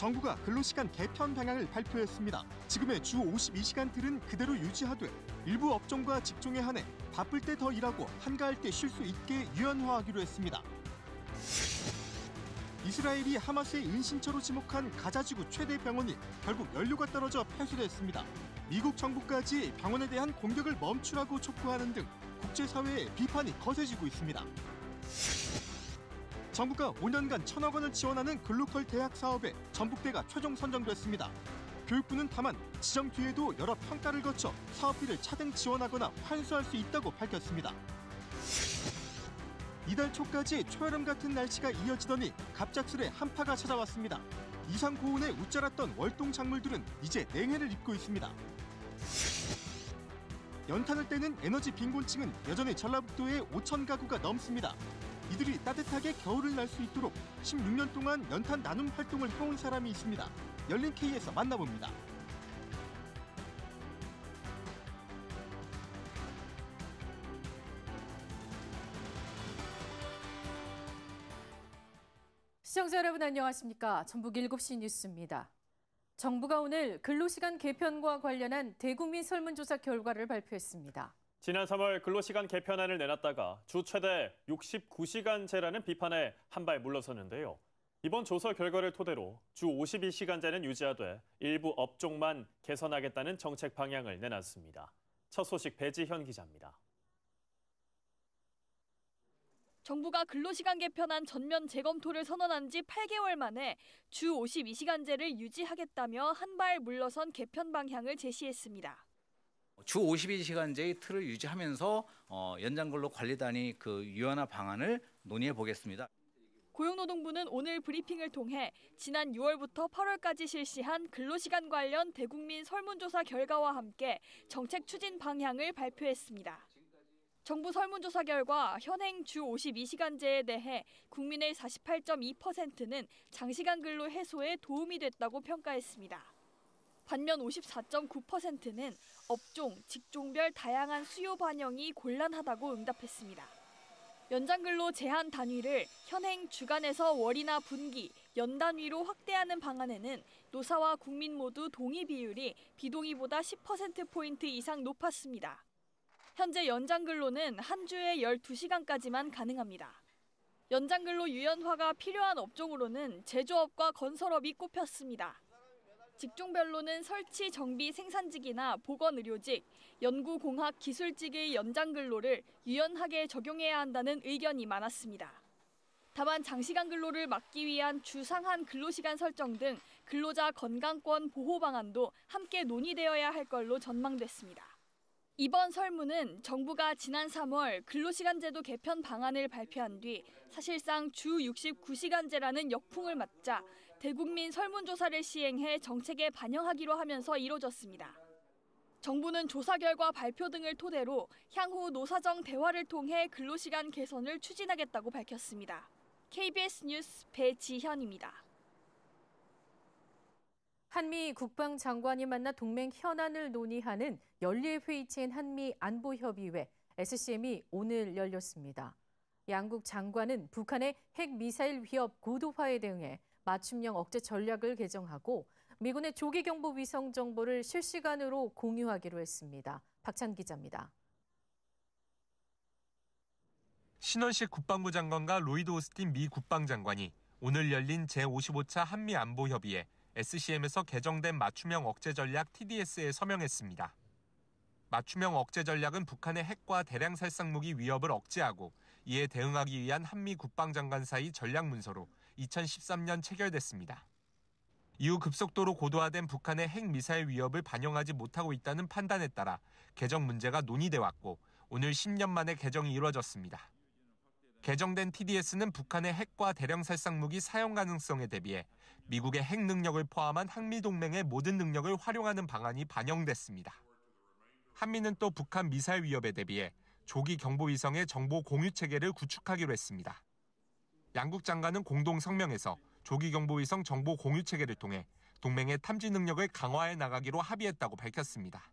정부가 근로시간 개편 방향을 발표했습니다. 지금의 주 52시간 틀은 그대로 유지하되 일부 업종과 직종에 한해 바쁠 때 더 일하고 한가할 때 쉴 수 있게 유연화하기로 했습니다. 이스라엘이 하마스의 은신처로 지목한 가자지구 최대 병원이 결국 연료가 떨어져 폐쇄됐습니다. 미국 정부까지 병원에 대한 공격을 멈추라고 촉구하는 등 국제사회의 비판이 거세지고 있습니다. 정부가 5년간 1,000억 원을 지원하는 글로컬 대학 사업에 전북대가 최종 선정됐습니다. 교육부는 다만 지정 뒤에도 여러 평가를 거쳐 사업비를 차등 지원하거나 환수할 수 있다고 밝혔습니다. 이달 초까지 초여름 같은 날씨가 이어지더니 갑작스레 한파가 찾아왔습니다. 이상 고온에 웃자랐던 월동 작물들은 이제 냉해를 입고 있습니다. 연탄을 떼는 에너지 빈곤층은 여전히 전라북도에 5천 가구가 넘습니다. 이들이 따뜻하게 겨울을 날 수 있도록 16년 동안 연탄 나눔 활동을 해온 사람이 있습니다. 열린 K에서 만나봅니다. 시청자 여러분 안녕하십니까? 전북 7시 뉴스입니다. 정부가 오늘 근로시간 개편과 관련한 대국민 설문조사 결과를 발표했습니다. 지난 3월 근로시간 개편안을 내놨다가 주 최대 69시간제라는 비판에 한 발 물러섰는데요. 이번 조사 결과를 토대로 주 52시간제는 유지하되 일부 업종만 개선하겠다는 정책 방향을 내놨습니다. 첫 소식 배지현 기자입니다. 정부가 근로시간 개편안 전면 재검토를 선언한 지 8개월 만에 주 52시간제를 유지하겠다며 한 발 물러선 개편 방향을 제시했습니다. 주 52시간제의 틀을 유지하면서 연장근로 관리단위 유연화 방안을 논의해 보겠습니다. 고용노동부는 오늘 브리핑을 통해 지난 6월부터 8월까지 실시한 근로시간 관련 대국민 설문조사 결과와 함께 정책 추진 방향을 발표했습니다. 정부 설문조사 결과 현행 주 52시간제에 대해 국민의 48.2%는 장시간 근로 해소에 도움이 됐다고 평가했습니다. 반면 54.9%는 업종, 직종별 다양한 수요 반영이 곤란하다고 응답했습니다. 연장근로 제한 단위를 현행 주간에서 월이나 분기, 연 단위로 확대하는 방안에는 노사와 국민 모두 동의 비율이 비동의보다 10%포인트 이상 높았습니다. 현재 연장근로는 한 주에 12시간까지만 가능합니다. 연장근로 유연화가 필요한 업종으로는 제조업과 건설업이 꼽혔습니다. 직종별로는 설치, 정비, 생산직이나 보건의료직, 연구공학, 기술직의 연장근로를 유연하게 적용해야 한다는 의견이 많았습니다. 다만 장시간 근로를 막기 위한 주상한 근로시간 설정 등 근로자 건강권 보호 방안도 함께 논의되어야 할 걸로 전망됐습니다. 이번 설문은 정부가 지난 3월 근로시간제도 개편 방안을 발표한 뒤 사실상 주 69시간제라는 역풍을 맞자 대국민 설문조사를 시행해 정책에 반영하기로 하면서 이뤄졌습니다. 정부는 조사 결과 발표 등을 토대로 향후 노사정 대화를 통해 근로시간 개선을 추진하겠다고 밝혔습니다. KBS 뉴스 배지현입니다. 한미 국방장관이 만나 동맹 현안을 논의하는 연례회의체인 한미안보협의회 SCM이 오늘 열렸습니다. 양국 장관은 북한의 핵미사일 위협 고도화에 대응해 맞춤형 억제 전략을 개정하고 미군의 조기경보 위성 정보를 실시간으로 공유하기로 했습니다. 박찬 기자입니다. 신원식 국방부 장관과 로이드 오스틴 미 국방장관이 오늘 열린 제55차 한미안보협의회 SCM에서 개정된 맞춤형 억제 전략 TDS에 서명했습니다. 맞춤형 억제 전략은 북한의 핵과 대량 살상무기 위협을 억제하고 이에 대응하기 위한 한미 국방장관 사이 전략 문서로 2013년 체결됐습니다. 이후 급속도로 고도화된 북한의 핵미사일 위협을 반영하지 못하고 있다는 판단에 따라 개정 문제가 논의돼 왔고 오늘 10년 만에 개정이 이루어졌습니다. 개정된 TDS는 북한의 핵과 대량 살상무기 사용 가능성에 대비해 미국의 핵 능력을 포함한 한미동맹의 모든 능력을 활용하는 방안이 반영됐습니다. 한미는 또 북한 미사일 위협에 대비해 조기 경보위성의 정보 공유 체계를 구축하기로 했습니다. 양국 장관은 공동 성명에서 조기 경보위성 정보 공유 체계를 통해 동맹의 탐지 능력을 강화해 나가기로 합의했다고 밝혔습니다.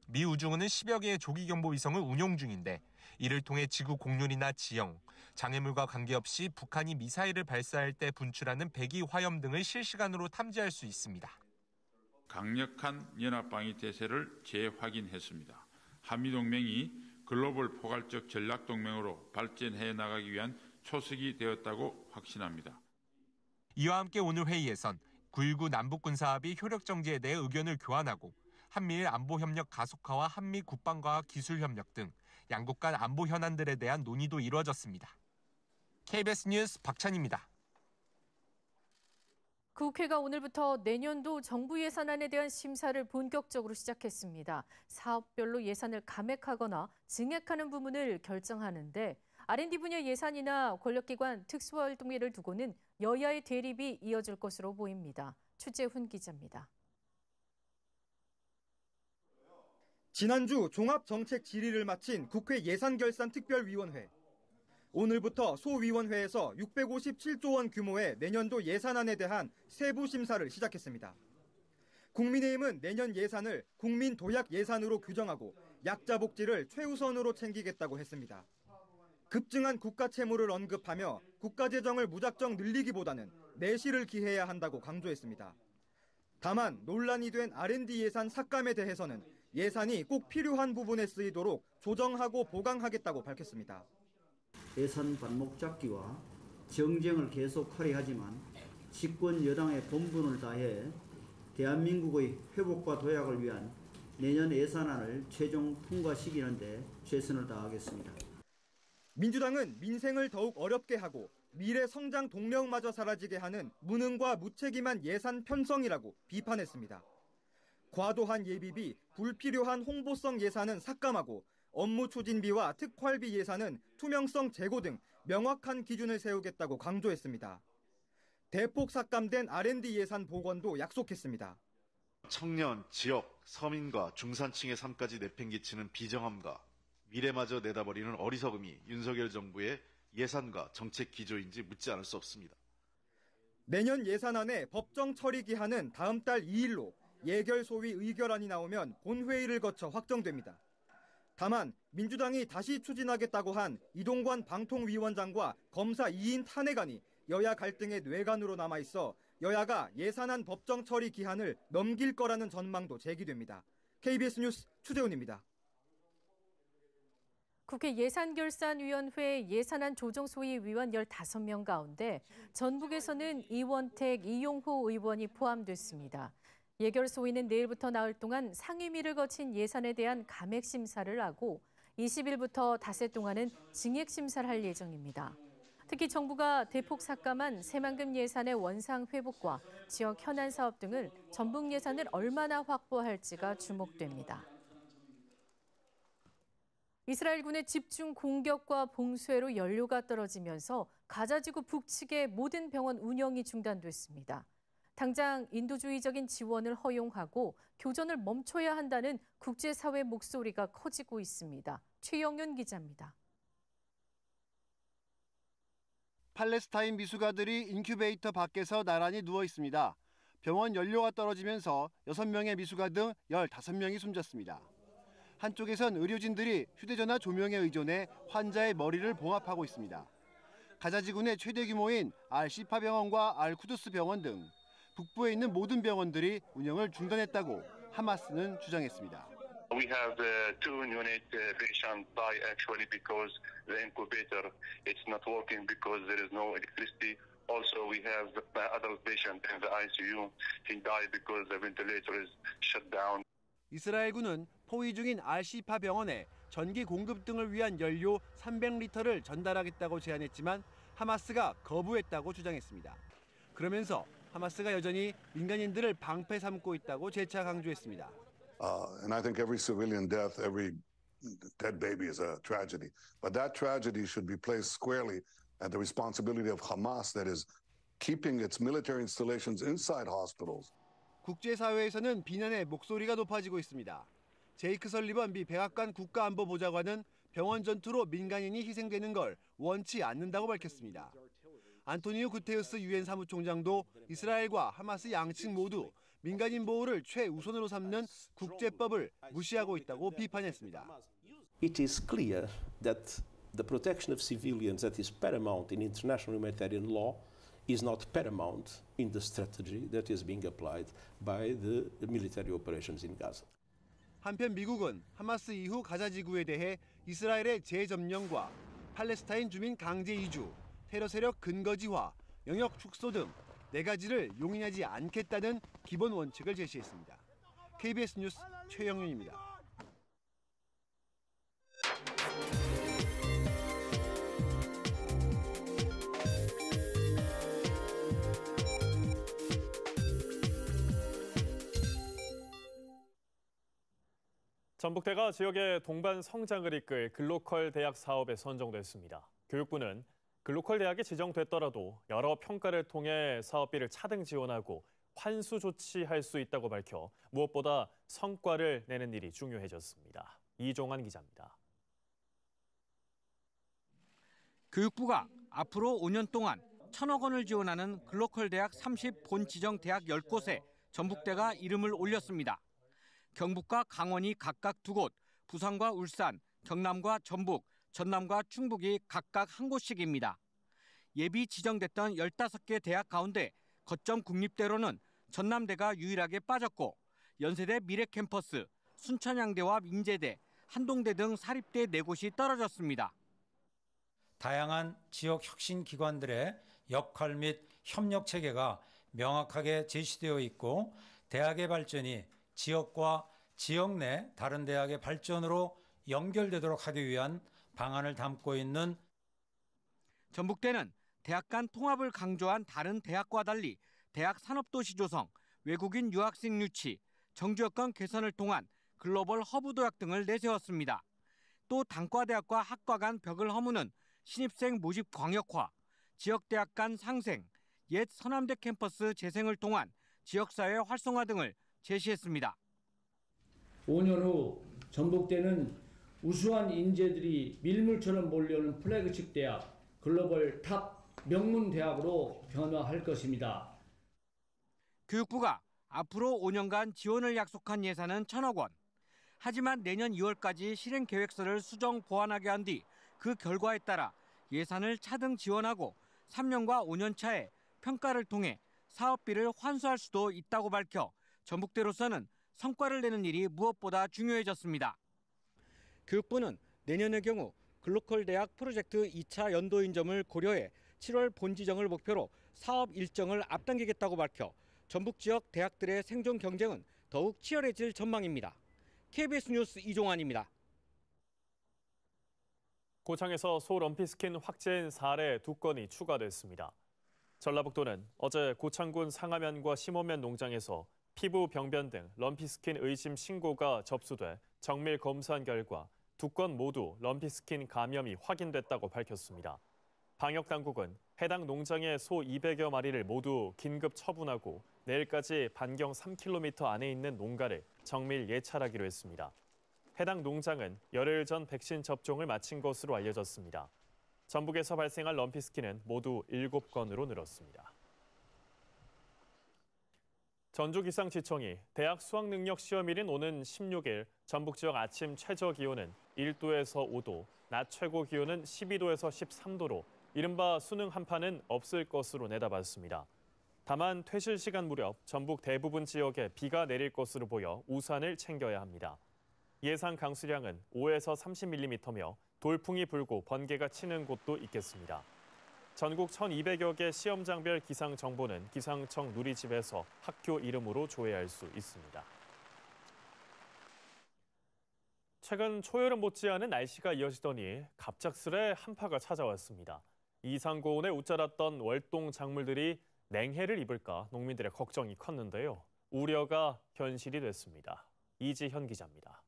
미 우주군은 10여 개의 조기경보 위성을 운용 중인데 이를 통해 지구 곡률이나 지형, 장애물과 관계없이 북한이 미사일을 발사할 때 분출하는 배기 화염 등을 실시간으로 탐지할 수 있습니다. 강력한 연합방위 태세를 재확인했습니다. 한미동맹이 글로벌 포괄적 전략동맹으로 발전해 나가기 위한 초석이 되었다고 확신합니다. 이와 함께 오늘 회의에선 9.19 남북군사합의 효력정지에 대해 의견을 교환하고 한미일 안보협력 가속화와 한미 국방과학 기술협력 등 양국 간 안보 현안들에 대한 논의도 이루어졌습니다. KBS 뉴스 박찬희입니다. 국회가 오늘부터 내년도 정부 예산안에 대한 심사를 본격적으로 시작했습니다. 사업별로 예산을 감액하거나 증액하는 부분을 결정하는데 R&D 분야 예산이나 권력기관 특수활동비를 두고는 여야의 대립이 이어질 것으로 보입니다. 추재훈 기자입니다. 지난주 종합정책 질의를 마친 국회 예산결산특별위원회. 오늘부터 소위원회에서 657조 원 규모의 내년도 예산안에 대한 세부 심사를 시작했습니다. 국민의힘은 내년 예산을 국민 도약 예산으로 규정하고 약자 복지를 최우선으로 챙기겠다고 했습니다. 급증한 국가 채무를 언급하며 국가 재정을 무작정 늘리기보다는 내실을 기해야 한다고 강조했습니다. 다만 논란이 된 R&D 예산 삭감에 대해서는 예산이 꼭 필요한 부분에 쓰이도록 조정하고 보강하겠다고 밝혔습니다. 예산 반목 잡기와 정쟁을 계속하려 하지만 집권 여당의 본분을 다해 대한민국의 회복과 도약을 위한 내년 예산안을 최종 통과시키는 데 최선을 다하겠습니다. 민주당은 민생을 더욱 어렵게 하고 미래 성장 동력마저 사라지게 하는 무능과 무책임한 예산 편성이라고 비판했습니다. 과도한 예비비, 불필요한 홍보성 예산은 삭감하고 업무 추진비와 특활비 예산은 투명성 제고 등 명확한 기준을 세우겠다고 강조했습니다. 대폭 삭감된 R&D 예산 복원도 약속했습니다. 청년, 지역, 서민과 중산층의 삶까지 내팽개치는 비정함과 미래마저 내다버리는 어리석음이 윤석열 정부의 예산과 정책 기조인지 묻지 않을 수 없습니다. 내년 예산안에 법정 처리 기한은 다음 달 2일로 예결 소위 의결안이 나오면 본회의를 거쳐 확정됩니다. 다만 민주당이 다시 추진하겠다고 한 이동관 방통위원장과 검사 2인 탄핵안이 여야 갈등의 뇌관으로 남아있어 여야가 예산안 법정 처리 기한을 넘길 거라는 전망도 제기됩니다. KBS 뉴스 추재훈입니다. 국회 예산결산위원회 예산안 조정소위 위원 15명 가운데 전북에서는 이원택, 이용호 의원이 포함됐습니다. 예결소위는 내일부터 나흘 동안 상임위를 거친 예산에 대한 감액 심사를 하고 20일부터 닷새 동안은 증액 심사를 할 예정입니다. 특히 정부가 대폭 삭감한 새만금 예산의 원상 회복과 지역 현안 사업 등을 전북 예산을 얼마나 확보할지가 주목됩니다. 이스라엘군의 집중 공격과 봉쇄로 연료가 떨어지면서 가자지구 북측의 모든 병원 운영이 중단됐습니다. 당장 인도주의적인 지원을 허용하고 교전을 멈춰야 한다는 국제사회 목소리가 커지고 있습니다. 최영윤 기자입니다. 팔레스타인 미숙아들이 인큐베이터 밖에서 나란히 누워 있습니다. 병원 연료가 떨어지면서 6명의 미숙아 등 15명이 숨졌습니다. 한쪽에선 의료진들이 휴대전화 조명에 의존해 환자의 머리를 봉합하고 있습니다. 가자지군의 최대 규모인 알-시파 병원과 알-쿠두스 병원 등 북부에 있는 모든 병원들이 운영을 중단했다고 하마스는 주장했습니다. We have two unit patients die actually because the incubator it's not working because there is no electricity. Also we have adult patient in the ICU. He died because the ventilator is shut down. 이스라엘군은 포위 중인 알-시파 병원에 전기 공급 등을 위한 연료 300리터를 전달하겠다고 제안했지만 하마스가 거부했다고 주장했습니다. 그러면서 하마스가 여전히 민간인들을 방패 삼고 있다고 재차 강조했습니다. And I think every civilian death, every dead baby is a tragedy. But that tragedy should be placed squarely at the responsibility of Hamas that is keeping its military installations inside hospitals. 국제사회에서는 비난의 목소리가 높아지고 있습니다. 제이크 설리번 미 백악관 국가안보보좌관은 병원 전투로 민간인이 희생되는 걸 원치 않는다고 밝혔습니다. 안토니오 구테우스 유엔 사무총장도 이스라엘과 하마스 양측 모두 민간인 보호를 최우선으로 삼는 국제법을 무시하고 있다고 비판했습니다. It is clear that the protection of civilians that is paramount in international humanitarian law is not paramount in the strategy that is being applied by the military operations in Gaza. 한편 미국은 하마스 이후 가자 지구에 대해 이스라엘의 재점령과 팔레스타인 주민 강제 이주, 테러 세력 근거지화, 영역 축소 등 4가지를 용인하지 않겠다는 기본 원칙을 제시했습니다. KBS 뉴스 최영윤입니다. 전북대가 지역의 동반 성장을 이끌 글로컬 대학 사업에 선정됐습니다. 교육부는 글로컬 대학이 지정됐더라도 여러 평가를 통해 사업비를 차등 지원하고 환수 조치할 수 있다고 밝혀 무엇보다 성과를 내는 일이 중요해졌습니다. 이종환 기자입니다. 교육부가 앞으로 5년 동안 1,000억 원을 지원하는 글로컬 대학 30 본 지정 대학 10곳에 전북대가 이름을 올렸습니다. 경북과 강원이 각각 2곳, 부산과 울산, 경남과 전북, 전남과 충북이 각각 1곳씩입니다. 예비 지정됐던 15개 대학 가운데 거점 국립대로는 전남대가 유일하게 빠졌고 연세대 미래캠퍼스, 순천향대와 민제대, 한동대 등 사립대 4곳이 떨어졌습니다. 다양한 지역 혁신 기관들의 역할 및 협력 체계가 명확하게 제시되어 있고 대학의 발전이 지역과 지역 내 다른 대학의 발전으로 연결되도록 하기 위한 방안을 담고 있는 전북대는 대학 간 통합을 강조한 다른 대학과 달리 대학 산업도시 조성, 외국인 유학생 유치, 정주 여건 개선을 통한 글로벌 허브 도약 등을 내세웠습니다. 또 단과대학과 학과 간 벽을 허무는 신입생 모집 광역화, 지역대학 간 상생, 옛 서남대 캠퍼스 재생을 통한 지역사회 활성화 등을 제시했습니다. 5년 후 전북대는 우수한 인재들이 밀물처럼 몰려오는 플래그십 대학, 글로벌 탑 명문 대학으로 변화할 것입니다. 교육부가 앞으로 5년간 지원을 약속한 예산은 1,000억 원. 하지만 내년 2월까지 실행 계획서를 수정 보완하게 한 뒤 그 결과에 따라 예산을 차등 지원하고 3년과 5년 차에 평가를 통해 사업비를 환수할 수도 있다고 밝혀 전북대로서는 성과를 내는 일이 무엇보다 중요해졌습니다. 교육부는 내년의 경우 글로컬 대학 프로젝트 2차 연도 인점을 고려해 7월 본지정을 목표로 사업 일정을 앞당기겠다고 밝혀 전북 지역 대학들의 생존 경쟁은 더욱 치열해질 전망입니다. KBS 뉴스 이종환입니다. 고창에서 소 럼피스킨 확진 사례 2건이 추가됐습니다. 전라북도는 어제 고창군 상하면과 심호면 농장에서 피부 병변 등 럼피스킨 의심 신고가 접수돼 정밀 검사한 결과 2건 모두 럼피스킨 감염이 확인됐다고 밝혔습니다. 방역당국은 해당 농장의 소 200여 마리를 모두 긴급 처분하고 내일까지 반경 3km 안에 있는 농가를 정밀 예찰하기로 했습니다. 해당 농장은 열흘 전 백신 접종을 마친 것으로 알려졌습니다. 전북에서 발생한 럼피스킨은 모두 7건으로 늘었습니다. 전주기상지청이 대학 수학능력 시험일인 오는 16일 전북 지역 아침 최저 기온은 1도에서 5도, 낮 최고 기온은 12도에서 13도로 이른바 수능 한파는 없을 것으로 내다봤습니다. 다만 퇴실 시간 무렵 전북 대부분 지역에 비가 내릴 것으로 보여 우산을 챙겨야 합니다. 예상 강수량은 5에서 30mm며 돌풍이 불고 번개가 치는 곳도 있겠습니다. 전국 1,200여 개 시험장별 기상 정보는 기상청 누리집에서 학교 이름으로 조회할 수 있습니다. 최근 초여름 못지않은 날씨가 이어지더니 갑작스레 한파가 찾아왔습니다. 이상고온에 웃자랐던 월동 작물들이 냉해를 입을까 농민들의 걱정이 컸는데요. 우려가 현실이 됐습니다. 이지현 기자입니다.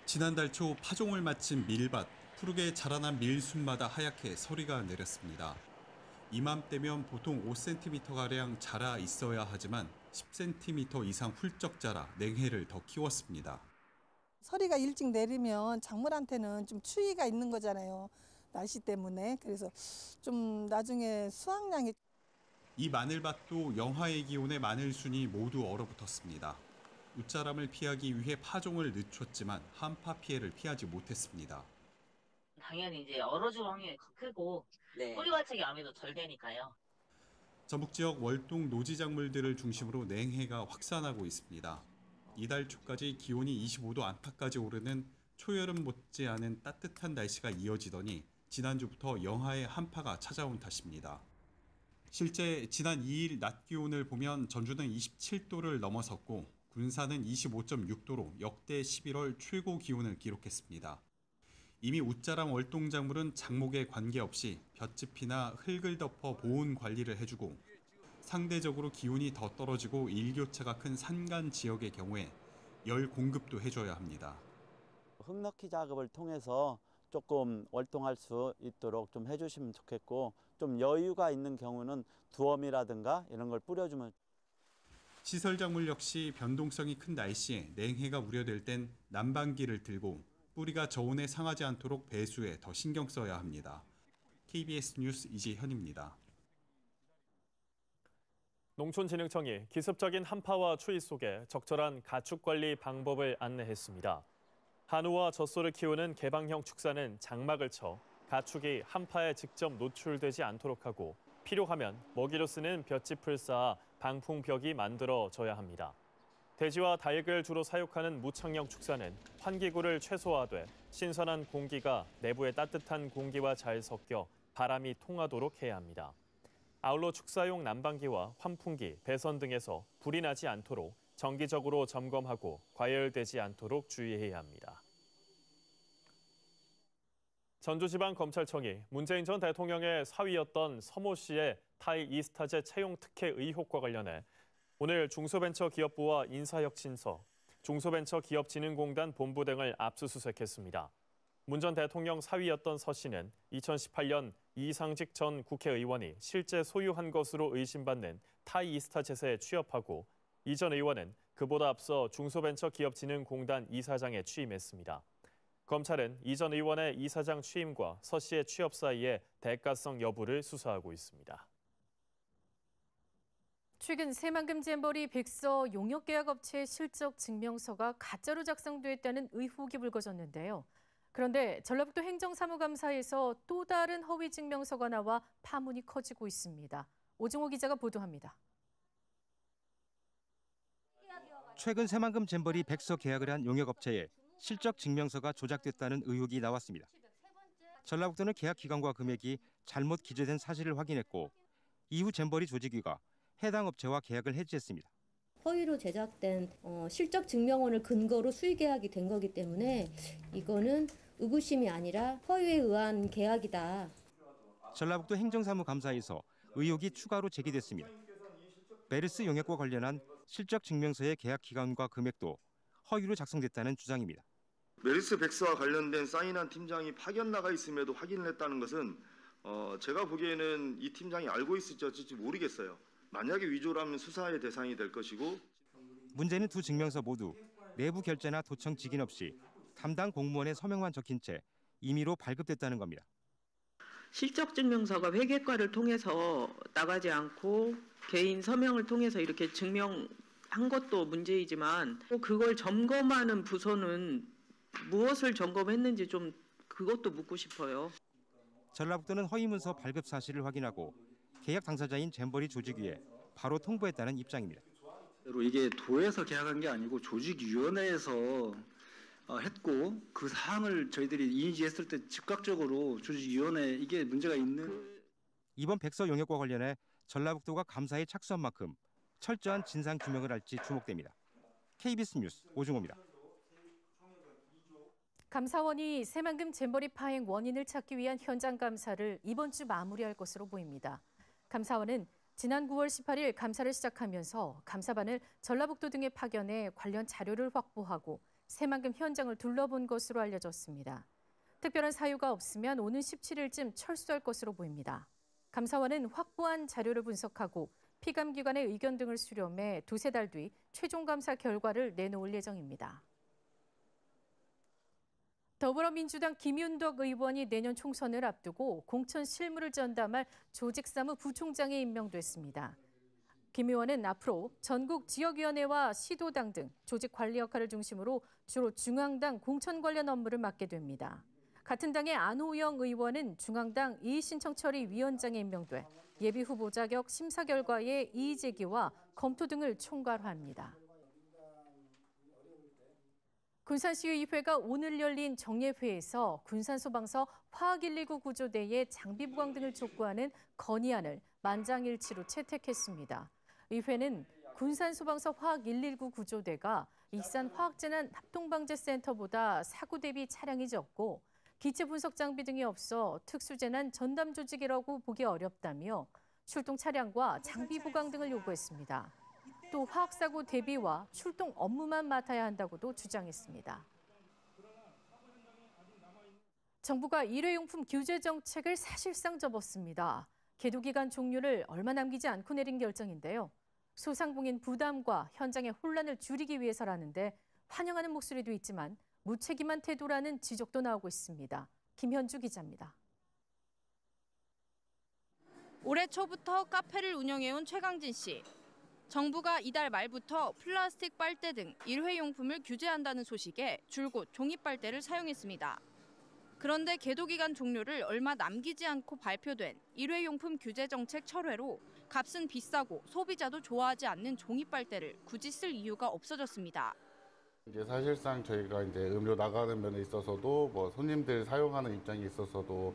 지난달 초 파종을 마친 밀밭, 푸르게 자라난 밀숲마다 하얗게 서리가 내렸습니다. 이맘때면 보통 5cm가량 자라 있어야 하지만 10cm 이상 훌쩍 자라 냉해를 더 키웠습니다. 서리가 일찍 내리면 작물한테는 좀 추위가 있는 거잖아요. 날씨 때문에. 그래서 좀 나중에 수확량이 이 마늘밭도 영하의 기온에 마늘순이 모두 얼어붙었습니다. 웃자람을 피하기 위해 파종을 늦췄지만 한파 피해를 피하지 못했습니다. 당연히 이제 얼어줄 확률이 크고 뿌리 발색이 아무래도 덜 되니까요. 전북 지역 월동 노지작물들을 중심으로 냉해가 확산하고 있습니다. 이달 초까지 기온이 25도 안팎까지 오르는 초여름 못지않은 따뜻한 날씨가 이어지더니 지난주부터 영하의 한파가 찾아온 탓입니다. 실제 지난 2일 낮 기온을 보면 전주는 27도를 넘어섰고 군산은 25.6도로 역대 11월 최고 기온을 기록했습니다. 이미 웃자람 월동작물은 작목에 관계없이 볏짚이나 흙을 덮어 보온 관리를 해주고 상대적으로 기온이 더 떨어지고 일교차가 큰 산간 지역의 경우에 열 공급도 해줘야 합니다. 흙 넣기 작업을 통해서 조금 월동할 수 있도록 좀 해주시면 좋겠고 좀 여유가 있는 경우는 두엄이라든가 이런 걸 뿌려주면. 시설 작물 역시 변동성이 큰 날씨에 냉해가 우려될 땐 난방기를 들고 뿌리가 저온에 상하지 않도록 배수에 더 신경 써야 합니다. KBS 뉴스 이재현입니다. 농촌진흥청이 기습적인 한파와 추위 속에 적절한 가축 관리 방법을 안내했습니다. 한우와 젖소를 키우는 개방형 축사는 장막을 쳐 가축이 한파에 직접 노출되지 않도록 하고 필요하면 먹이로 쓰는 볏짚을 쌓아 방풍벽이 만들어져야 합니다. 돼지와 닭을 주로 사육하는 무창형 축사는 환기구를 최소화돼 신선한 공기가 내부의 따뜻한 공기와 잘 섞여 바람이 통하도록 해야 합니다. 아울러 축사용 난방기와 환풍기, 배선 등에서 불이 나지 않도록 정기적으로 점검하고 과열되지 않도록 주의해야 합니다. 전주지방검찰청이 문재인 전 대통령의 사위였던 서모 씨의 타이 이스타제 채용 특혜 의혹과 관련해 오늘 중소벤처기업부와 인사혁신서, 중소벤처기업진흥공단 본부 등을 압수수색했습니다. 문 전 대통령 사위였던 서 씨는 2018년 이상직 전 국회의원이 실제 소유한 것으로 의심받는 타이 이스타젯에 취업하고 이 전 의원은 그보다 앞서 중소벤처기업진흥공단 이사장에 취임했습니다. 검찰은 이 전 의원의 이사장 취임과 서 씨의 취업 사이의 대가성 여부를 수사하고 있습니다. 최근 새만금 잼버리 백서 용역계약업체의 실적 증명서가 가짜로 작성됐다는 의혹이 불거졌는데요. 그런데 전라북도 행정사무감사에서 또 다른 허위 증명서가 나와 파문이 커지고 있습니다. 오정호 기자가 보도합니다. 최근 새만금 잼버리 백서 계약을 한 용역업체에 실적 증명서가 조작됐다는 의혹이 나왔습니다. 전라북도는 계약 기간과 금액이 잘못 기재된 사실을 확인했고 이후 잼버리 조직위가 해당 업체와 계약을 해지했습니다. 허위로 제작된 실적 증명원을 근거로 수의계약이 된 거기 때문에 이거는 의구심이 아니라 허위에 의한 계약이다. 전라북도 행정사무감사에서 의혹이 추가로 제기됐습니다. 메르스 용역과 관련한 실적 증명서의 계약 기간과 금액도 허위로 작성됐다는 주장입니다. 메르스 백서와 관련된 사인한 팀장이 파견 나가 있음에도 확인을 했다는 것은 제가 보기에는 이 팀장이 알고 있을지 어쩔지 모르겠어요. 만약에 위조라면 수사의 대상이 될 것이고. 문제는 두 증명서 모두 내부 결제나 도청 직인 없이 담당 공무원의 서명만 적힌 채 임의로 발급됐다는 겁니다. 실적 증명서가 회계과를 통해서 나가지 않고 개인 서명을 통해서 이렇게 증명한 것도 문제이지만 또 그걸 점검하는 부서는 무엇을 점검했는지 좀 그것도 묻고 싶어요. 전라북도는 허위 문서 발급 사실을 확인하고 계약 당사자인 잼버리 조직위에 바로 통보했다는 입장입니다. 이게 도에서 계약한 게 아니고 조직위원회에서 했고 그 사항을 저희들이 인지했을 때 즉각적으로 조직위원회 이게 문제가 있는. 이번 백서 용역과 관련해 전라북도가 감사에 착수한 만큼 철저한 진상 규명을 할지 주목됩니다. KBS 뉴스 오중호입니다. 감사원이 새만금 잼버리 파행 원인을 찾기 위한 현장 감사를 이번 주 마무리할 것으로 보입니다. 감사원은 지난 9월 18일 감사를 시작하면서 감사반을 전라북도 등에 파견해 관련 자료를 확보하고 새만금 현장을 둘러본 것으로 알려졌습니다. 특별한 사유가 없으면 오는 17일쯤 철수할 것으로 보입니다. 감사원은 확보한 자료를 분석하고 피감기관의 의견 등을 수렴해 두세 달 뒤 최종 감사 결과를 내놓을 예정입니다. 더불어민주당 김윤덕 의원이 내년 총선을 앞두고 공천 실무를 전담할 조직사무 부총장에 임명됐습니다. 김 의원은 앞으로 전국 지역위원회와 시도당 등 조직 관리 역할을 중심으로 주로 중앙당 공천 관련 업무를 맡게 됩니다. 같은 당의 안호영 의원은 중앙당 이의신청 처리 위원장에 임명돼 예비 후보 자격 심사 결과의 이의 제기와 검토 등을 총괄합니다. 군산시의회가 오늘 열린 정례회에서 군산소방서 화학119 구조대의 장비 보강 등을 촉구하는 건의안을 만장일치로 채택했습니다. 의회는 군산소방서 화학119 구조대가 익산 화학재난 합동방재센터보다 사고 대비 차량이 적고 기체 분석 장비 등이 없어 특수재난 전담 조직이라고 보기 어렵다며 출동 차량과 장비 보강 등을 요구했습니다. 또 화학사고 대비와 출동 업무만 맡아야 한다고도 주장했습니다. 정부가 일회용품 규제 정책을 사실상 접었습니다. 계도기간 종료를 얼마 남기지 않고 내린 결정인데요. 소상공인 부담과 현장의 혼란을 줄이기 위해서라는데 환영하는 목소리도 있지만 무책임한 태도라는 지적도 나오고 있습니다. 김현주 기자입니다. 올해 초부터 카페를 운영해온 최강진 씨. 정부가 이달 말부터 플라스틱 빨대 등 일회용품을 규제한다는 소식에 줄곧 종이빨대를 사용했습니다. 그런데 계도기간 종료를 얼마 남기지 않고 발표된 일회용품 규제 정책 철회로 값은 비싸고 소비자도 좋아하지 않는 종이빨대를 굳이 쓸 이유가 없어졌습니다. 이제 사실상 저희가 이제 음료 나가는 면에 있어서도 뭐 손님들 사용하는 입장에 있어서도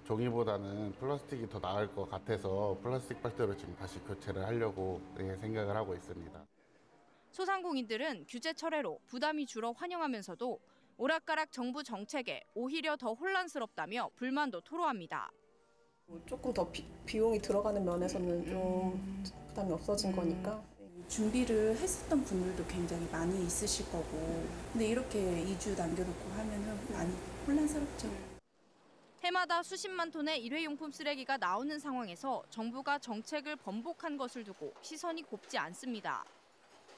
종이보다는 플라스틱이 더 나을 것 같아서 플라스틱 빨대로 지금 다시 교체를 하려고 생각을 하고 있습니다. 소상공인들은 규제 철회로 부담이 줄어 환영하면서도 오락가락 정부 정책에 오히려 더 혼란스럽다며 불만도 토로합니다. 조금 더 비용이 들어가는 면에서는 좀 부담이 없어진 거니까. 준비를 했었던 분들도 굉장히 많이 있으실 거고 근데 이렇게 2주 남겨놓고 하면은 많이 혼란스럽죠. 해마다 수십만 톤의 일회용품 쓰레기가 나오는 상황에서 정부가 정책을 번복한 것을 두고 시선이 곱지 않습니다.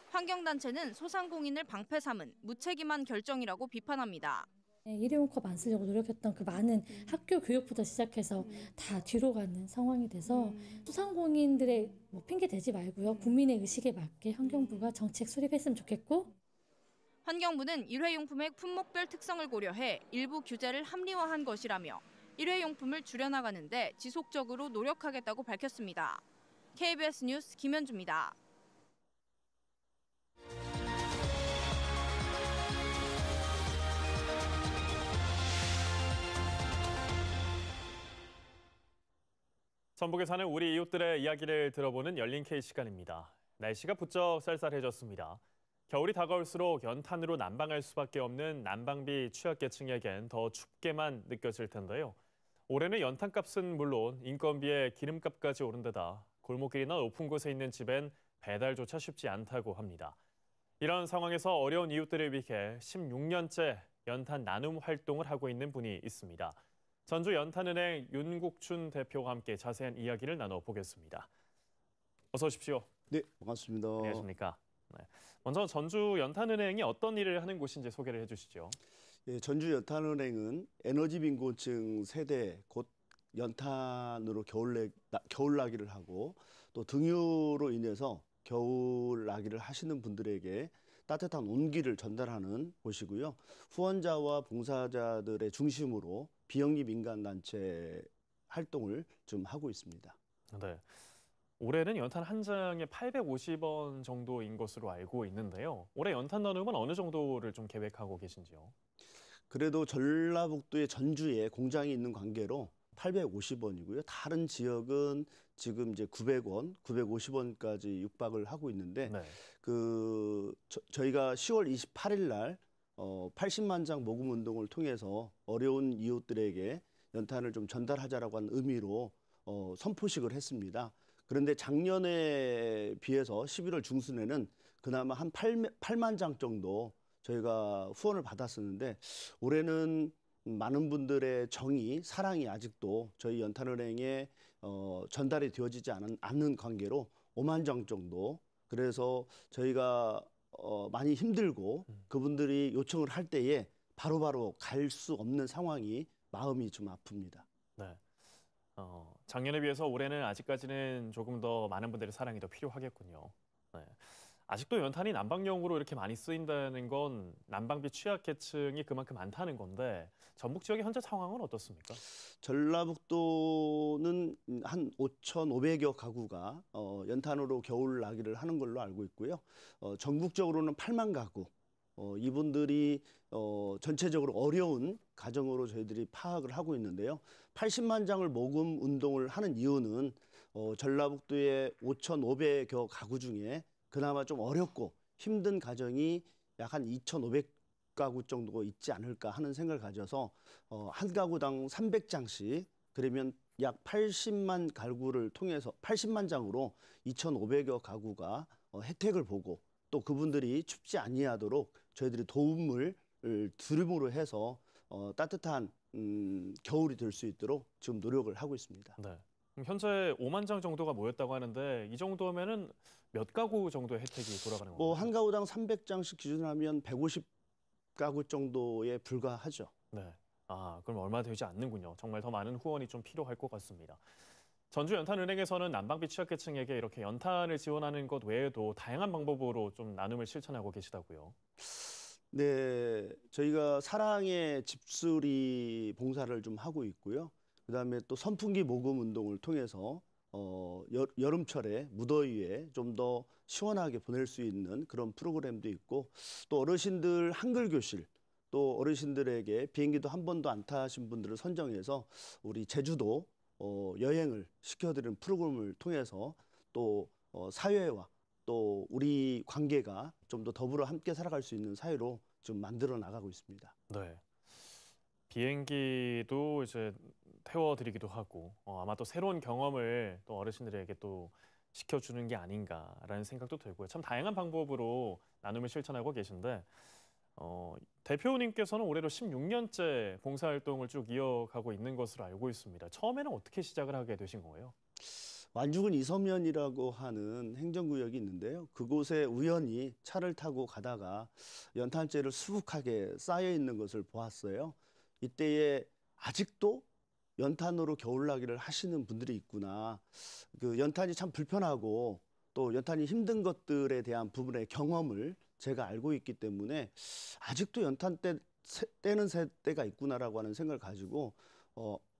환경단체는 소상공인을 방패 삼은 무책임한 결정이라고 비판합니다. 일회용컵 안 쓰려고 노력했던 그 많은 학교 교육부터 시작해서 다 뒤로 가는 상황이 돼서 소상공인들의 핑계 대지 말고요. 국민의 의식에 맞게 환경부가 정책 수립했으면 좋겠고. 환경부는 일회용품의 품목별 특성을 고려해 일부 규제를 합리화한 것이라며 일회용품을 줄여나가는데 지속적으로 노력하겠다고 밝혔습니다. KBS 뉴스 김현주입니다. 전북에 사는 우리 이웃들의 이야기를 들어보는 열린 K 시간입니다. 날씨가 부쩍 쌀쌀해졌습니다. 겨울이 다가올수록 연탄으로 난방할 수밖에 없는 난방비 취약계층에겐 더 춥게만 느껴질 텐데요. 올해는 연탄값은 물론 인건비에 기름값까지 오른 데다 골목길이나 높은 곳에 있는 집엔 배달조차 쉽지 않다고 합니다. 이런 상황에서 어려운 이웃들을 위해 16년째 연탄 나눔 활동을 하고 있는 분이 있습니다. 전주 연탄은행 윤국춘 대표와 함께 자세한 이야기를 나눠보겠습니다. 어서 오십시오. 네, 반갑습니다. 안녕하십니까. 네. 먼저 전주 연탄은행이 어떤 일을 하는 곳인지 소개를 해주시죠. 예, 전주 연탄은행은 에너지 빈곤층 세대 곧 연탄으로 겨울나기를 하고 또 등유로 인해서 겨울나기를 하시는 분들에게 따뜻한 온기를 전달하는 곳이고요. 후원자와 봉사자들의 중심으로 비영리 민간단체 활동을 좀 하고 있습니다. 네. 올해는 연탄 한 장에 850원 정도인 것으로 알고 있는데요. 올해 연탄 나눔은 어느 정도를 좀 계획하고 계신지요? 그래도 전라북도의 전주에 공장이 있는 관계로 850원이고요. 다른 지역은 지금 이제 900원, 950원까지 육박을 하고 있는데 네. 저희가 10월 28일 날 80만 장 모금 운동을 통해서 어려운 이웃들에게 연탄을 좀 전달하자라고 하는 의미로 선포식을 했습니다. 그런데 작년에 비해서 11월 중순에는 그나마 한 8만 장 정도 저희가 후원을 받았었는데 올해는 많은 분들의 정이, 사랑이 아직도 저희 연탄은행에 전달이 되어지지 않는 관계로 5만 장 정도. 그래서 저희가 많이 힘들고 그분들이 요청을 할 때에 바로바로 갈 수 없는 상황이 마음이 좀 아픕니다. 네. 작년에 비해서 올해는 아직까지는 조금 더 많은 분들의 사랑이 더 필요하겠군요. 네. 아직도 연탄이 난방용으로 이렇게 많이 쓰인다는 건 난방비 취약계층이 그만큼 많다는 건데 전북 지역의 현재 상황은 어떻습니까? 전라북도는 한 5,500여 가구가 연탄으로 겨울나기를 하는 걸로 알고 있고요. 전국적으로는 8만 가구. 이분들이 전체적으로 어려운 가정으로 저희들이 파악을 하고 있는데요. 80만 장을 모금 운동을 하는 이유는 전라북도의 5,500여 가구 중에 그나마 좀 어렵고 힘든 가정이 약 한 2,500가구 정도 있지 않을까 하는 생각을 가져서 한 가구당 300장씩 그러면 약 80만 가구를 통해서 80만 장으로 2,500여 가구가 혜택을 보고 또 그분들이 춥지 아니하도록 저희들이 도움을 드림으로 해서 따뜻한 겨울이 될 수 있도록 지금 노력을 하고 있습니다. 네. 그럼 현재 5만 장 정도가 모였다고 하는데 이 정도면은 몇 가구 정도의 혜택이 돌아가는 건가요? 한 가구당 300장씩 기준으로 하면 150가구 정도에 불과하죠. 네. 그럼 얼마 되지 않는군요. 정말 더 많은 후원이 좀 필요할 것 같습니다. 전주연탄은행에서는 난방비 취약계층에게 이렇게 연탄을 지원하는 것 외에도 다양한 방법으로 좀 나눔을 실천하고 계시다고요. 네, 저희가 사랑의 집수리 봉사를 좀 하고 있고요. 그다음에 또 선풍기 모금 운동을 통해서 여름철에 무더위에 좀 더 시원하게 보낼 수 있는 그런 프로그램도 있고 또 어르신들 한글 교실 또 어르신들에게 비행기도 한 번도 안 타신 분들을 선정해서 우리 제주도 여행을 시켜드리는 프로그램을 통해서 또 사회와 또 우리 관계가 좀 더 더불어 함께 살아갈 수 있는 사회로 좀 만들어 나가고 있습니다. 네. 비행기도 이제 태워드리기도 하고 아마 또 새로운 경험을 또 어르신들에게 또 시켜주는 게 아닌가라는 생각도 들고요. 참 다양한 방법으로 나눔을 실천하고 계신데 대표님께서는 올해로 16년째 봉사활동을 쭉 이어가고 있는 것으로 알고 있습니다. 처음에는 어떻게 시작을 하게 되신 거예요? 완주군 이서면이라고 하는 행정구역이 있는데요. 그곳에 우연히 차를 타고 가다가 연탄재를 수북하게 쌓여 있는 것을 보았어요. 이때에 아직도 연탄으로 겨울나기를 하시는 분들이 있구나. 그 연탄이 참 불편하고 또 연탄이 힘든 것들에 대한 부분의 경험을 제가 알고 있기 때문에 아직도 연탄 떼는 세대가 있구나라고 하는 생각을 가지고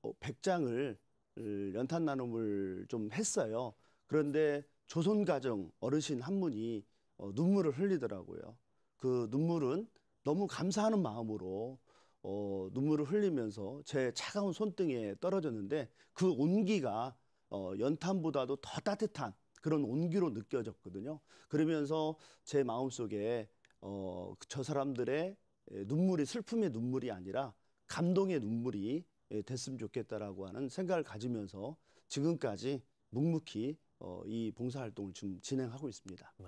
100장을 연탄 나눔을 좀 했어요. 그런데 조선가정 어르신 한 분이 눈물을 흘리더라고요. 그 눈물은 너무 감사하는 마음으로 눈물을 흘리면서 제 차가운 손등에 떨어졌는데 그 온기가 연탄보다도 더 따뜻한 그런 온기로 느껴졌거든요. 그러면서 제 마음속에 저 사람들의 눈물이 슬픔의 눈물이 아니라 감동의 눈물이 됐으면 좋겠다라고 하는 생각을 가지면서 지금까지 묵묵히 이 봉사활동을 좀 진행하고 있습니다. 네.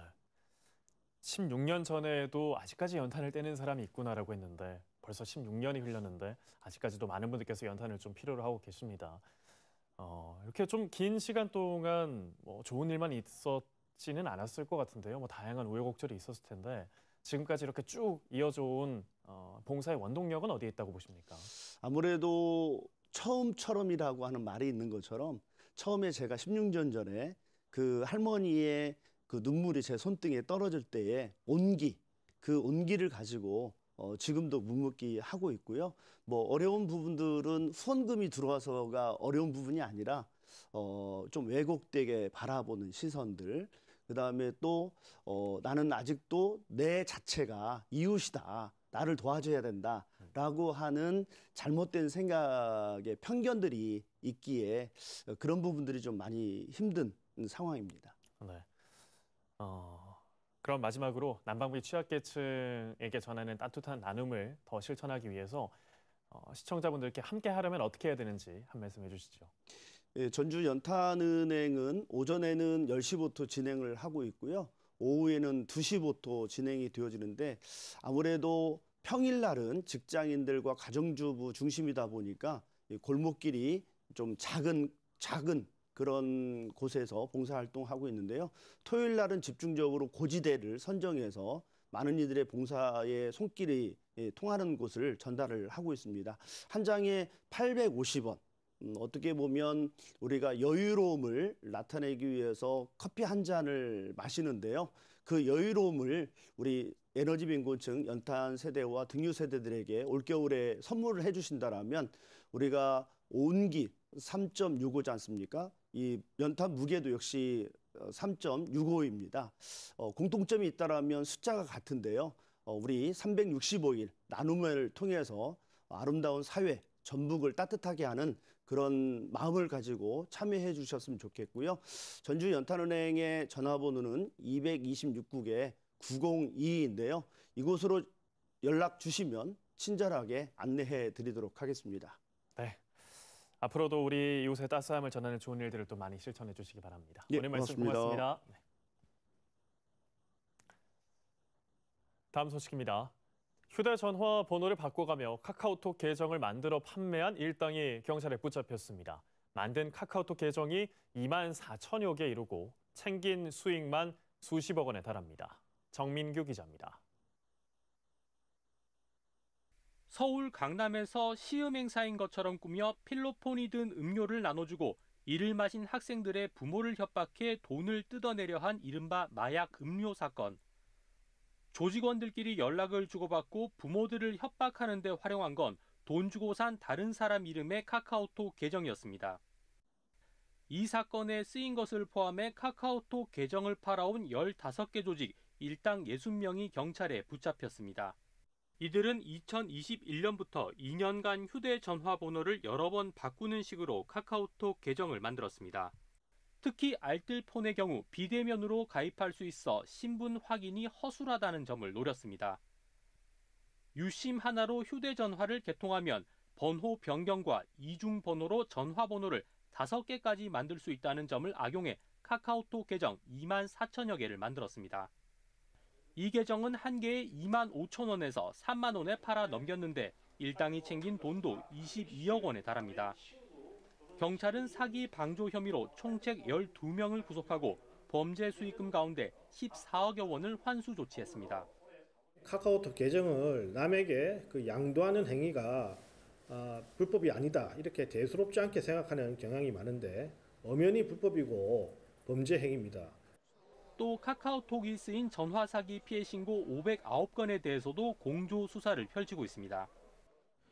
16년 전에도 아직까지 연탄을 떼는 사람이 있구나라고 했는데 벌써 16년이 흘렀는데 아직까지도 많은 분들께서 연탄을 좀 필요로 하고 계십니다. 이렇게 좀 긴 시간 동안 좋은 일만 있었지는 않았을 것 같은데요. 다양한 우여곡절이 있었을 텐데 지금까지 이렇게 쭉 이어져 온 봉사의 원동력은 어디에 있다고 보십니까? 아무래도 처음처럼이라고 하는 말이 있는 것처럼 처음에 제가 16년 전에 그 할머니의 그 눈물이 제 손등에 떨어질 때의 온기, 그 온기를 가지고 지금도 묵묵히 하고 있고요. 어려운 부분들은 후원금이 들어와서가 어려운 부분이 아니라 좀 왜곡되게 바라보는 시선들, 그다음에 또 나는 아직도 내 자체가 이웃이다. 나를 도와줘야 된다라고 하는 잘못된 생각의 편견들이 있기에 그런 부분들이 좀 많이 힘든 상황입니다. 네. 그럼 마지막으로 난방비 취약계층에게 전하는 따뜻한 나눔을 더 실천하기 위해서 시청자분들께 함께 하려면 어떻게 해야 되는지 한 말씀 해주시죠. 예, 전주연탄은행은 오전에는 10시부터 진행을 하고 있고요. 오후에는 2시부터 진행이 되어지는데 아무래도 평일날은 직장인들과 가정주부 중심이다 보니까 골목길이 좀 작은 그런 곳에서 봉사활동하고 있는데요. 토요일날은 집중적으로 고지대를 선정해서 많은 이들의 봉사의 손길이 통하는 곳을 전달을 하고 있습니다. 한 장에 850원. 어떻게 보면 우리가 여유로움을 나타내기 위해서 커피 한 잔을 마시는데요. 그 여유로움을 우리 에너지 빈곤층 연탄 세대와 등유 세대들에게 올겨울에 선물을 해주신다라면 우리가 온기 3.65지 않습니까? 이 연탄 무게도 역시 3.65입니다. 공통점이 있다라면 숫자가 같은데요. 우리 365일 나눔을 통해서 아름다운 사회, 전북을 따뜻하게 하는 그런 마음을 가지고 참여해 주셨으면 좋겠고요. 전주 연탄은행의 전화번호는 226국에 902인데요. 이곳으로 연락 주시면 친절하게 안내해 드리도록 하겠습니다. 네. 앞으로도 우리 이웃의 따스함을 전하는 좋은 일들을 또 많이 실천해 주시기 바랍니다. 예, 오늘 말씀 고맙습니다. 고맙습니다. 네. 다음 소식입니다. 휴대전화 번호를 바꿔가며 카카오톡 계정을 만들어 판매한 일당이 경찰에 붙잡혔습니다. 만든 카카오톡 계정이 2만 4천여 개 이루고 챙긴 수익만 수십억 원에 달합니다. 정민규 기자입니다. 서울 강남에서 시음 행사인 것처럼 꾸며 필로폰이 든 음료를 나눠주고 이를 마신 학생들의 부모를 협박해 돈을 뜯어내려 한 이른바 마약 음료 사건. 조직원들끼리 연락을 주고받고 부모들을 협박하는 데 활용한 건 돈 주고 산 다른 사람 이름의 카카오톡 계정이었습니다. 이 사건에 쓰인 것을 포함해 카카오톡 계정을 팔아온 15개 조직 일당 60명이 경찰에 붙잡혔습니다. 이들은 2021년부터 2년간 휴대전화 번호를 여러 번 바꾸는 식으로 카카오톡 계정을 만들었습니다. 특히 알뜰폰의 경우 비대면으로 가입할 수 있어 신분 확인이 허술하다는 점을 노렸습니다. 유심 하나로 휴대전화를 개통하면 번호 변경과 이중 번호로 전화번호를 5개까지 만들 수 있다는 점을 악용해 카카오톡 계정 2만 4천여 개를 만들었습니다. 이 계정은 한 개에 2만 5천 원에서 3만 원에 팔아 넘겼는데 일당이 챙긴 돈도 22억 원에 달합니다. 경찰은 사기 방조 혐의로 총책 12명을 구속하고 범죄 수익금 가운데 14억여 원을 환수 조치했습니다. 카카오톡 계정을 남에게 양도하는 행위가 불법이 아니다 이렇게 대수롭지 않게 생각하는 경향이 많은데 엄연히 불법이고 범죄 행위입니다. 또 카카오톡이 쓰인 전화 사기 피해 신고 509건에 대해서도 공조 수사를 펼치고 있습니다.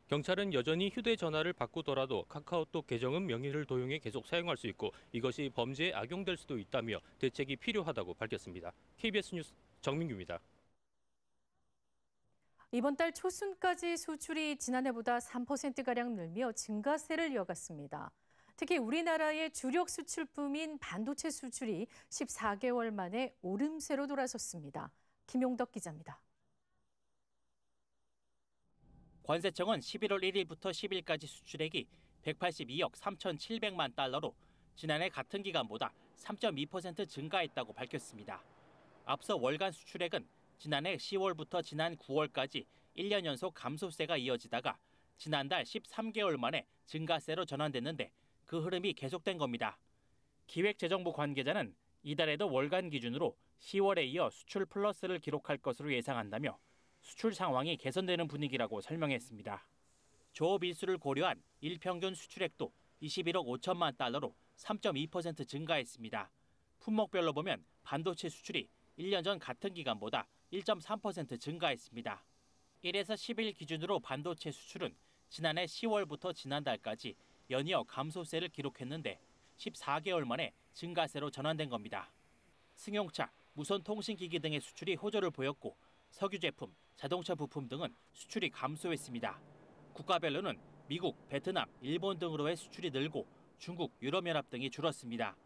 경찰은 여전히 휴대전화를 바꾸더라도 카카오톡 계정은 명의를 도용해 계속 사용할 수 있고 이것이 범죄에 악용될 수도 있다며 대책이 필요하다고 밝혔습니다. KBS 뉴스 정민규입니다. 이번 달 초순까지 수출이 지난해보다 3%가량 늘며 증가세를 이어갔습니다. 특히 우리나라의 주력 수출품인 반도체 수출이 14개월 만에 오름세로 돌아섰습니다. 김용덕 기자입니다. 관세청은 11월 1일부터 10일까지 수출액이 182억 3,700만 달러로 지난해 같은 기간보다 3.2% 증가했다고 밝혔습니다. 앞서 월간 수출액은 지난해 10월부터 지난 9월까지 1년 연속 감소세가 이어지다가 지난달 13개월 만에 증가세로 전환됐는데 그 흐름이 계속된 겁니다. 기획재정부 관계자는 이달에도 월간 기준으로 10월에 이어 수출 플러스를 기록할 것으로 예상한다며 수출 상황이 개선되는 분위기라고 설명했습니다. 조업 일수를 고려한 일평균 수출액도 21억 5천만 달러로 3.2% 증가했습니다. 품목별로 보면 반도체 수출이 1년 전 같은 기간보다 1.3% 증가했습니다. 1에서 10일 기준으로 반도체 수출은 지난해 10월부터 지난달까지 연이어 감소세를 기록했는데 14개월 만에 증가세로 전환된 겁니다. 승용차, 무선통신기기 등의 수출이 호조를 보였고 석유 제품, 자동차 부품 등은 수출이 감소했습니다. 국가별로는 미국, 베트남, 일본 등으로의 수출이 늘고 중국, 유럽연합 등이 줄었습니다.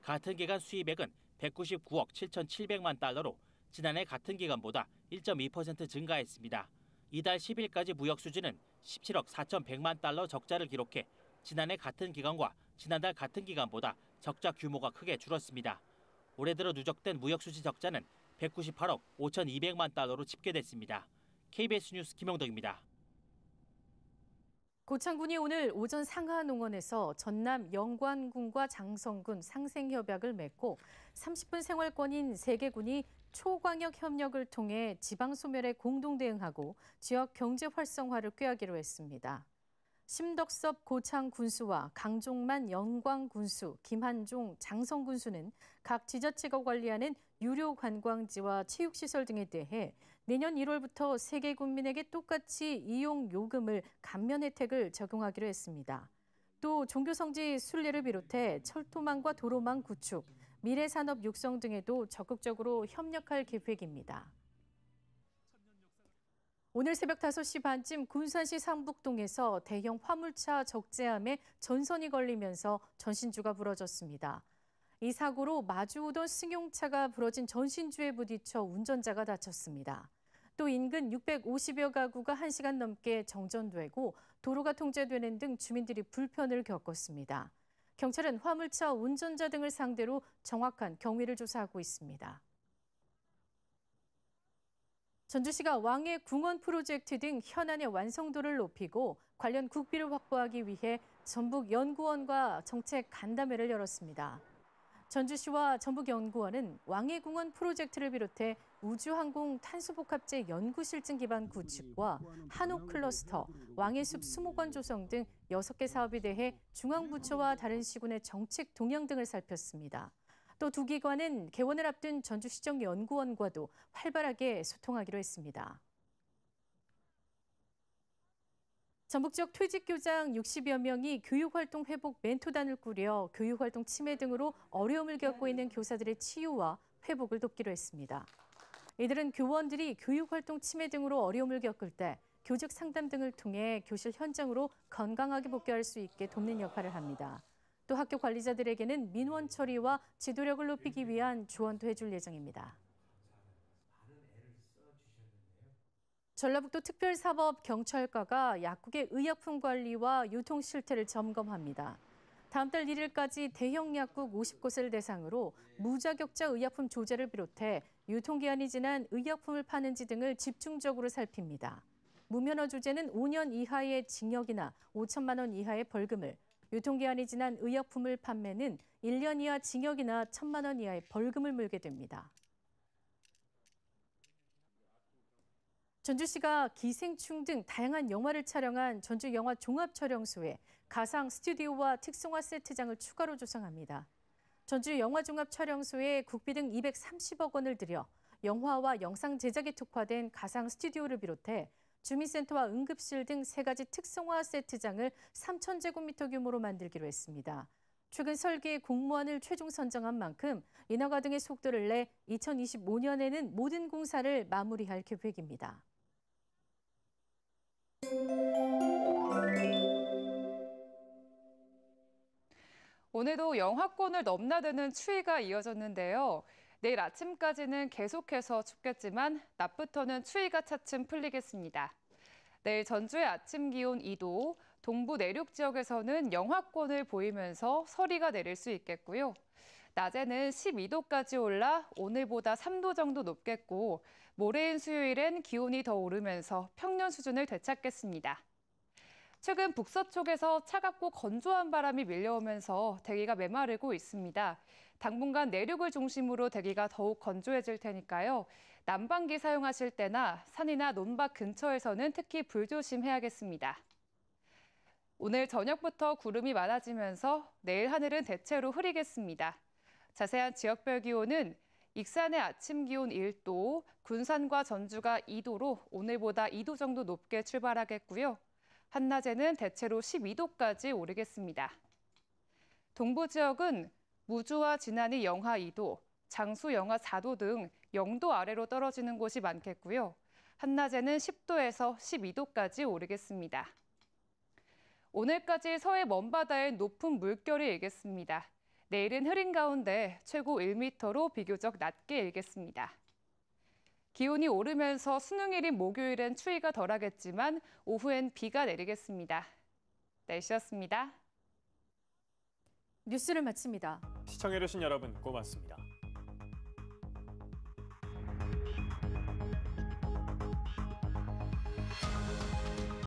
같은 기간 수입액은 199억 7,700만 달러로 지난해 같은 기간보다 1.2% 증가했습니다. 이달 10일까지 무역 수지는 17억 4,100만 달러 적자를 기록해 지난해 같은 기간과 지난달 같은 기간보다 적자 규모가 크게 줄었습니다. 올해 들어 누적된 무역 수지 적자는 198억 5,200만 달러로 집계됐습니다. KBS 뉴스 김용덕입니다. 고창군이 오늘 오전 상하농원에서 전남 영관군과 장성군 상생협약을 맺고 30분 생활권인 3개 군이 초광역 협력을 통해 지방 소멸에 공동 대응하고 지역 경제 활성화를 꾀하기로 했습니다. 심덕섭 고창 군수와 강종만 영광 군수, 김한종 장성 군수는 각 지자체가 관리하는 유료 관광지와 체육시설 등에 대해 내년 1월부터 세계 군민에게 똑같이 이용 요금을 감면 혜택을 적용하기로 했습니다. 또 종교성지 순례를 비롯해 철도망과 도로망 구축, 미래산업 육성 등에도 적극적으로 협력할 계획입니다. 오늘 새벽 5시 반쯤 군산시 상북동에서 대형 화물차 적재함에 전선이 걸리면서 전신주가 부러졌습니다. 이 사고로 마주오던 승용차가 부러진 전신주에 부딪혀 운전자가 다쳤습니다. 또 인근 650여 가구가 1시간 넘게 정전되고 도로가 통제되는 등 주민들이 불편을 겪었습니다. 경찰은 화물차 운전자 등을 상대로 정확한 경위를 조사하고 있습니다. 전주시가 왕의 궁원 프로젝트 등 현안의 완성도를 높이고 관련 국비를 확보하기 위해 전북연구원과 정책 간담회를 열었습니다. 전주시와 전북연구원은 왕의 궁원 프로젝트를 비롯해 우주항공 탄소복합재 연구실증 기반 구축과 한옥 클러스터, 왕의 숲 수목원 조성 등 6개 사업에 대해 중앙부처와 다른 시군의 정책 동향 등을 살폈습니다. 또 두 기관은 개원을 앞둔 전주시정연구원과도 활발하게 소통하기로 했습니다. 전북 지역 퇴직교장 60여 명이 교육활동 회복 멘토단을 꾸려 교육활동 침해 등으로 어려움을 겪고 있는 교사들의 치유와 회복을 돕기로 했습니다. 이들은 교원들이 교육활동 침해 등으로 어려움을 겪을 때 교직 상담 등을 통해 교실 현장으로 건강하게 복귀할 수 있게 돕는 역할을 합니다. 또 학교 관리자들에게는 민원 처리와 지도력을 높이기 위한 조언도 해줄 예정입니다. 전라북도 특별사법경찰과가 약국의 의약품 관리와 유통 실태를 점검합니다. 다음 달 1일까지 대형 약국 50곳을 대상으로 무자격자 의약품 조제를 비롯해 유통기한이 지난 의약품을 파는지 등을 집중적으로 살핍니다. 무면허 조제는 5년 이하의 징역이나 5천만 원 이하의 벌금을, 유통기한이 지난 의약품을 판매는 1년 이하 징역이나 1천만 원 이하의 벌금을 물게 됩니다. 전주시가 기생충 등 다양한 영화를 촬영한 전주영화종합촬영소에 가상 스튜디오와 특성화 세트장을 추가로 조성합니다. 전주영화종합촬영소에 국비 등 230억 원을 들여 영화와 영상 제작에 특화된 가상 스튜디오를 비롯해 주민센터와 응급실 등 3가지 특성화 세트장을 3,000제곱미터 규모로 만들기로 했습니다. 최근 설계 공모안을 최종 선정한 만큼 인허가 등의 속도를 내 2025년에는 모든 공사를 마무리할 계획입니다. 오늘도 영하권을 넘나드는 추위가 이어졌는데요. 내일 아침까지는 계속해서 춥겠지만 낮부터는 추위가 차츰 풀리겠습니다. 내일 전주의 아침 기온 2도, 동부 내륙 지역에서는 영하권을 보이면서 서리가 내릴 수 있겠고요. 낮에는 12도까지 올라 오늘보다 3도 정도 높겠고 모레인 수요일엔 기온이 더 오르면서 평년 수준을 되찾겠습니다. 최근 북서쪽에서 차갑고 건조한 바람이 밀려오면서 대기가 메마르고 있습니다. 당분간 내륙을 중심으로 대기가 더욱 건조해질 테니까요. 난방기 사용하실 때나 산이나 논밭 근처에서는 특히 불조심해야겠습니다. 오늘 저녁부터 구름이 많아지면서 내일 하늘은 대체로 흐리겠습니다. 자세한 지역별 기온은 익산의 아침 기온 1도, 군산과 전주가 2도로 오늘보다 2도 정도 높게 출발하겠고요. 한낮에는 대체로 12도까지 오르겠습니다. 동부 지역은 무주와 진안이 영하 2도, 장수 영하 4도 등 0도 아래로 떨어지는 곳이 많겠고요. 한낮에는 10도에서 12도까지 오르겠습니다. 오늘까지 서해 먼바다에 높은 물결이 일겠습니다. 내일은 흐린 가운데 최고 1m로 비교적 낮게 일겠습니다. 기온이 오르면서 수능일인 목요일엔 추위가 덜하겠지만 오후엔 비가 내리겠습니다. 날씨였습니다. 뉴스를 마칩니다. 시청해주신 여러분 고맙습니다.